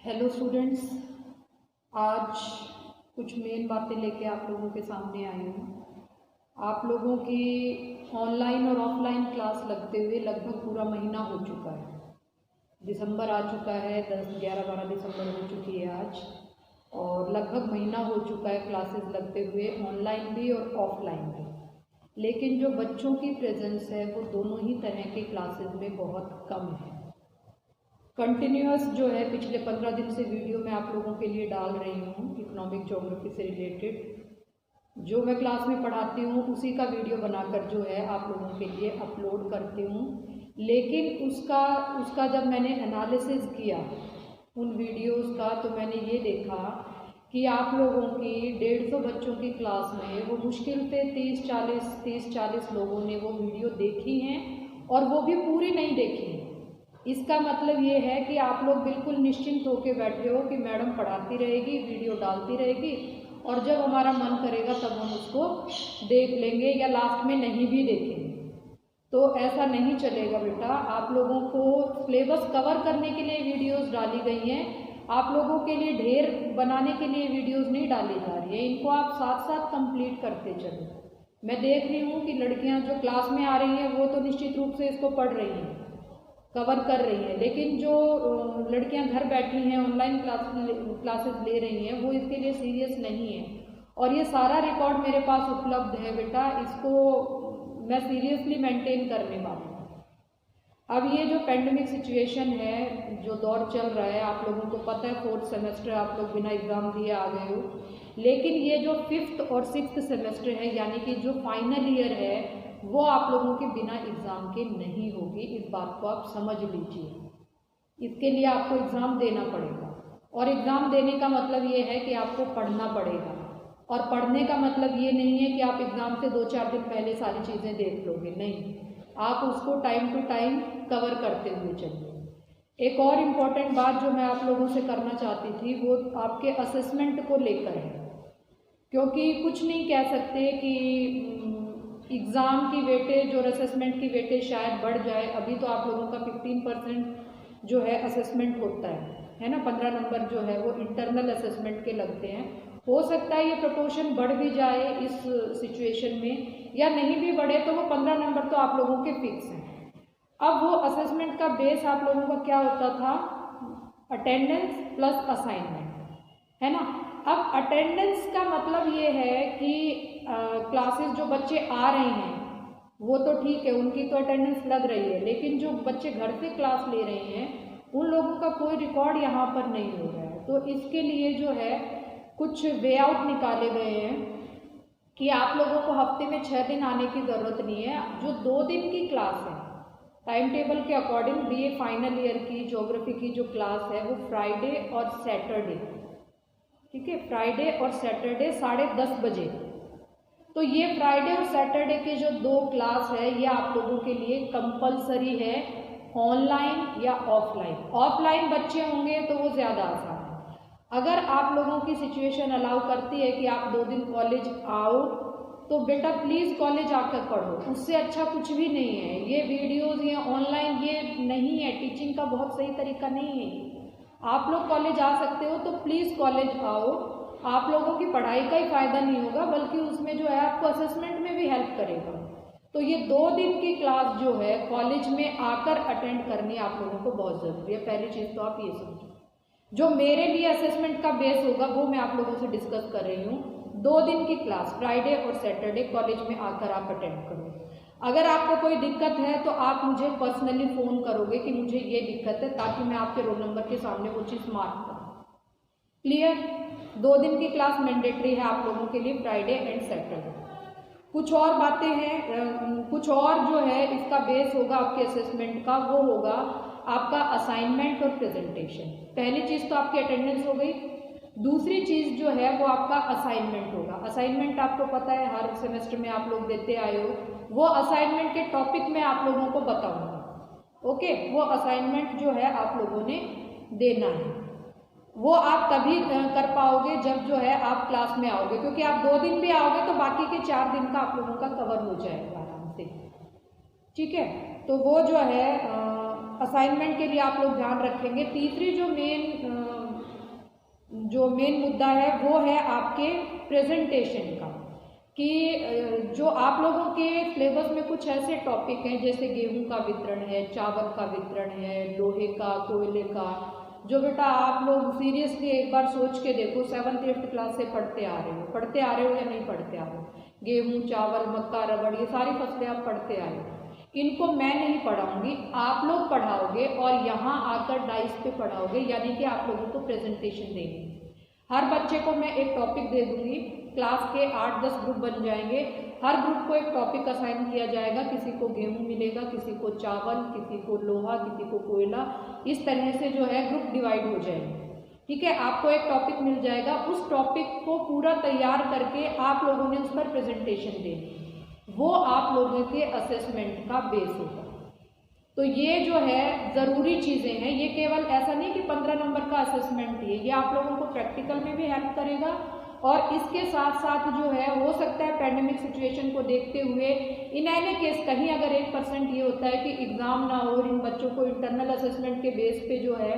Hello students, आज कुछ main बातें लेके आप लोगों के सामने आई हूँ। आप लोगों की ऑनलाइन और ऑफलाइन क्लास लगते हुए लगभग पूरा महीना हो चुका है। दिसंबर आ चुका है, 10, 11, 12 दिसंबर हो चुकी है आज, और लगभग महीना हो चुका है क्लासेस लगते हुए, ऑनलाइन भी और ऑफलाइन भी। लेकिन जो बच्चों की प्रेजेंस है वो दोनों ही तरह के क्लासेस में बहुत कम है। कंटिन्यूअस जो है पिछले 15 दिन से वीडियो मैं आप लोगों के लिए डाल रही हूँ इकोनॉमिक ज्योग्राफी से रिलेटेड। जो मैं क्लास में पढ़ाती हूँ उसी का वीडियो बनाकर जो है आप लोगों के लिए अपलोड करती हूँ। लेकिन उसका जब मैंने एनालिसिस किया उन वीडियोस का, तो मैंने ये देखा कि आप लोगों की 150 बच्चों की क्लास में वो मुश्किल से 30-40 लोगों ने वो वीडियो देखी हैं, और वो भी पूरी नहीं देखी है। इसका मतलब ये है कि आप लोग बिल्कुल निश्चिंत होकर बैठे हो कि मैडम पढ़ाती रहेगी, वीडियो डालती रहेगी, और जब हमारा मन करेगा तब हम उसको देख लेंगे या लास्ट में नहीं भी देखेंगे। तो ऐसा नहीं चलेगा बेटा। आप लोगों को सिलेबस कवर करने के लिए वीडियोस डाली गई हैं, आप लोगों के लिए ढेर बनाने के लिए वीडियोस नहीं डाली जा रही है। इनको आप साथ साथ कंप्लीट करते चलो। मैं देख रही हूँ कि लड़कियाँ जो क्लास में आ रही हैं वो तो निश्चित रूप से इसको पढ़ रही हैं, कवर कर रही हैं, लेकिन जो लड़कियां घर बैठी हैं ऑनलाइन क्लासेस ले रही हैं वो इसके लिए सीरियस नहीं है। और ये सारा रिकॉर्ड मेरे पास उपलब्ध है बेटा, इसको मैं सीरियसली मेंटेन करने वाली हूँ। अब ये जो पेंडेमिक सिचुएशन है, जो दौर चल रहा है, आप लोगों को पता है 4th सेमेस्टर आप लोग बिना एग्ज़ाम दिए आ गए हो, लेकिन ये जो 5th और 6th सेमेस्टर है यानी कि जो फाइनल ईयर है वो आप लोगों के बिना एग्ज़ाम के नहीं होगी। इस बात को आप समझ लीजिए। इसके लिए आपको एग्ज़ाम देना पड़ेगा, और एग्ज़ाम देने का मतलब ये है कि आपको पढ़ना पड़ेगा। और पढ़ने का मतलब ये नहीं है कि आप एग्ज़ाम से 2-4 दिन पहले सारी चीज़ें देख लोगे, नहीं, आप उसको टाइम टू टाइम कवर करते हुए चलिए। एक और इम्पॉर्टेंट बात जो मैं आप लोगों से करना चाहती थी वो आपके असेसमेंट को लेकर है, क्योंकि कुछ नहीं कह सकते कि एग्ज़ाम की वेटेज और असेसमेंट की वेटेज शायद बढ़ जाए। अभी तो आप लोगों का 15% जो है असेसमेंट होता है ना, 15 नंबर जो है वो इंटरनल असेसमेंट के लगते हैं। हो सकता है ये प्रोपोर्शन बढ़ भी जाए इस सिचुएशन में, या नहीं भी बढ़े तो वो 15 नंबर तो आप लोगों के फिक्स हैं। अब वो असेसमेंट का बेस आप लोगों का क्या होता था, अटेंडेंस प्लस असाइनमेंट, है ना। अब अटेंडेंस का मतलब ये है कि क्लासेस जो बच्चे आ रहे हैं वो तो ठीक है, उनकी तो अटेंडेंस लग रही है, लेकिन जो बच्चे घर से क्लास ले रहे हैं उन लोगों का कोई रिकॉर्ड यहाँ पर नहीं हो रहा है। तो इसके लिए जो है कुछ वे आउट निकाले गए हैं कि आप लोगों को हफ्ते में 6 दिन आने की ज़रूरत नहीं है। जो 2 दिन की क्लास है टाइम टेबल के अकॉर्डिंग, BA फाइनल ईयर की ज्योग्राफी की जो क्लास है वो फ्राइडे और सैटरडे, ठीक है, फ्राइडे और सैटरडे 10:30 बजे। तो ये फ्राइडे और सैटरडे के जो 2 क्लास है ये आप लोगों के लिए कंपलसरी है, ऑनलाइन या ऑफलाइन। ऑफलाइन बच्चे होंगे तो वो ज़्यादा आसान है। अगर आप लोगों की सिचुएशन अलाउ करती है कि आप 2 दिन कॉलेज आओ तो बेटा प्लीज़ कॉलेज आकर पढ़ो, उससे अच्छा कुछ भी नहीं है। ये वीडियोज़ या ऑनलाइन ये नहीं है, टीचिंग का बहुत सही तरीका नहीं है। आप लोग कॉलेज आ सकते हो तो प्लीज़ कॉलेज आओ। आप लोगों की पढ़ाई का ही फ़ायदा नहीं होगा बल्कि उसमें जो है आपको असेसमेंट में भी हेल्प करेगा। तो ये 2 दिन की क्लास जो है कॉलेज में आकर अटेंड करनी आप लोगों को बहुत ज़रूरी है। पहली चीज़ तो आप ये समझो। जो मेरे लिए असेसमेंट का बेस होगा वो मैं आप लोगों से डिस्कस कर रही हूँ। 2 दिन की क्लास फ्राइडे और सैटरडे कॉलेज में आकर आप अटेंड करो। अगर आपको कोई दिक्कत है तो आप मुझे पर्सनली फ़ोन करोगे कि मुझे ये दिक्कत है, ताकि मैं आपके रोल नंबर के सामने वो चीज़ मार्क करूँ। क्लियर। 2 दिन की क्लास मैंडेटरी है आप लोगों के लिए, फ्राइडे एंड सैटरडे। कुछ और बातें हैं, कुछ और जो है इसका बेस होगा आपके असेसमेंट का, वो होगा आपका असाइनमेंट और प्रेजेंटेशन। पहली चीज़ तो आपकी अटेंडेंस हो गई, दूसरी चीज़ जो है वो आपका असाइनमेंट होगा। असाइनमेंट आपको पता है हर सेमेस्टर में आप लोग देते आए हो, वो असाइनमेंट के टॉपिक में आप लोगों को बताऊंगा। ओके, वो असाइनमेंट जो है आप लोगों ने देना है, वो आप तभी कर पाओगे जब जो है आप क्लास में आओगे, क्योंकि आप 2 दिन भी आओगे तो बाकी के 4 दिन का आप लोगों का कवर हो जाएगा आराम से, ठीक है। तो वो जो है असाइनमेंट के लिए आप लोग ध्यान रखेंगे। तीसरी जो मेन जो मेन मुद्दा है वो है आपके प्रेजेंटेशन का, कि जो आप लोगों के सिलेबस में कुछ ऐसे टॉपिक हैं जैसे गेहूं का वितरण है, चावल का वितरण है, लोहे का, कोयले का, जो बेटा आप लोग सीरियसली एक बार सोच के देखो, 7th 8th क्लास से पढ़ते आ रहे हो या नहीं पढ़ते आ रहे हो, गेहूं, चावल, मक्का, रबड़, ये सारी फसलें आप पढ़ते आए हो। इनको मैं नहीं पढ़ाऊंगी, आप लोग पढ़ाओगे और यहाँ आकर डाइस पे पढ़ाओगे, यानी कि आप लोगों को प्रेजेंटेशन देंगे। हर बच्चे को मैं एक टॉपिक दे दूंगी, क्लास के 8-10 ग्रुप बन जाएंगे, हर ग्रुप को एक टॉपिक असाइन किया जाएगा, किसी को गेहूं मिलेगा, किसी को चावल, किसी को लोहा, किसी को कोयला, इस तरह से जो है ग्रुप डिवाइड हो जाएंगे। ठीक है, आपको एक टॉपिक मिल जाएगा, उस टॉपिक को पूरा तैयार करके आप लोगों ने उस पर प्रेजेंटेशन देनी, वो आप लोगों के असेसमेंट का बेस होगा। तो ये जो है ज़रूरी चीज़ें हैं, ये केवल ऐसा नहीं कि 15 नंबर का असेसमेंट ये आप लोगों को प्रैक्टिकल में भी हेल्प करेगा, और इसके साथ साथ जो है हो सकता है पैंडेमिक सिचुएशन को देखते हुए इन एनी केस कहीं अगर 1% ये होता है कि एग्ज़ाम ना हो और इन बच्चों को इंटरनल असेसमेंट के बेस पे जो है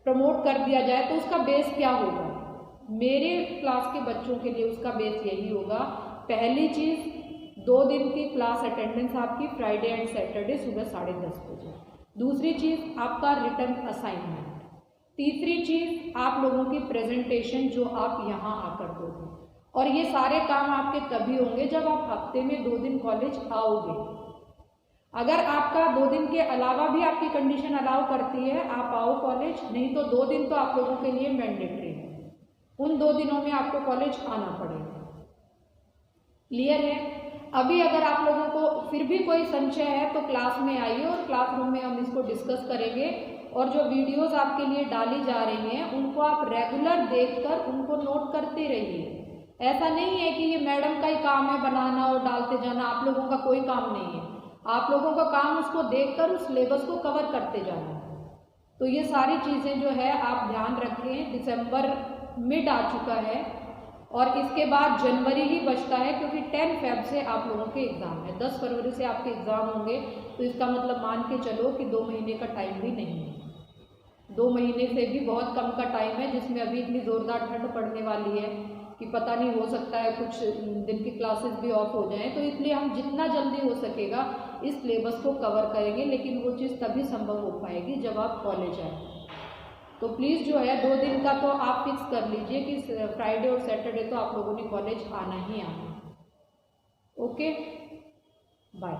प्रमोट कर दिया जाए, तो उसका बेस क्या होगा? मेरे क्लास के बच्चों के लिए उसका बेस यही होगा, पहली चीज़ 2 दिन की क्लास अटेंडेंस आपकी फ्राइडे एंड सैटरडे सुबह 10:30 बजे। दूसरी चीज़ आपका रिटर्न असाइनमेंट। तीसरी चीज़ आप लोगों की प्रेजेंटेशन जो आप यहाँ आकर दोगे, और ये सारे काम आपके तभी होंगे जब आप हफ्ते में 2 दिन कॉलेज आओगे। अगर आपका 2 दिन के अलावा भी आपकी कंडीशन अलाउ करती है आप आओ कॉलेज, नहीं तो 2 दिन तो आप लोगों के लिए मैंडेटरी है, उन 2 दिनों में आपको कॉलेज आना पड़ेगा। क्लियर है? अभी अगर आप लोगों को फिर भी कोई संशय है तो क्लास में आइए और क्लासरूम में हम इसको डिस्कस करेंगे, और जो वीडियोस आपके लिए डाली जा रही हैं उनको आप रेगुलर देखकर उनको नोट करते रहिए। ऐसा नहीं है कि ये मैडम का ही काम है बनाना और डालते जाना, आप लोगों का कोई काम नहीं है, आप लोगों का काम उसको देखकर उस सिलेबस को कवर करते जाना है। तो ये सारी चीज़ें जो है आप ध्यान रखें। दिसंबर मिड आ चुका है और इसके बाद जनवरी ही बचता है, क्योंकि 10 फेब से आप लोगों के एग्ज़ाम है, 10 फरवरी से आपके एग्ज़ाम होंगे, तो इसका मतलब मान के चलो कि 2 महीने का टाइम भी नहीं है, 2 महीने से भी बहुत कम का टाइम है, जिसमें अभी इतनी ज़ोरदार ठंड पड़ने वाली है कि पता नहीं, हो सकता है कुछ दिन की क्लासेस भी ऑफ हो जाएं। तो इसलिए हम जितना जल्दी हो सकेगा इस सिलेबस को कवर करेंगे, लेकिन वो चीज़ तभी संभव हो पाएगी जब आप कॉलेज आए। तो प्लीज़ जो है 2 दिन का तो आप फिक्स कर लीजिए कि फ्राइडे और सैटरडे तो आप लोगों ने कॉलेज आना ही आना। Okay, bye.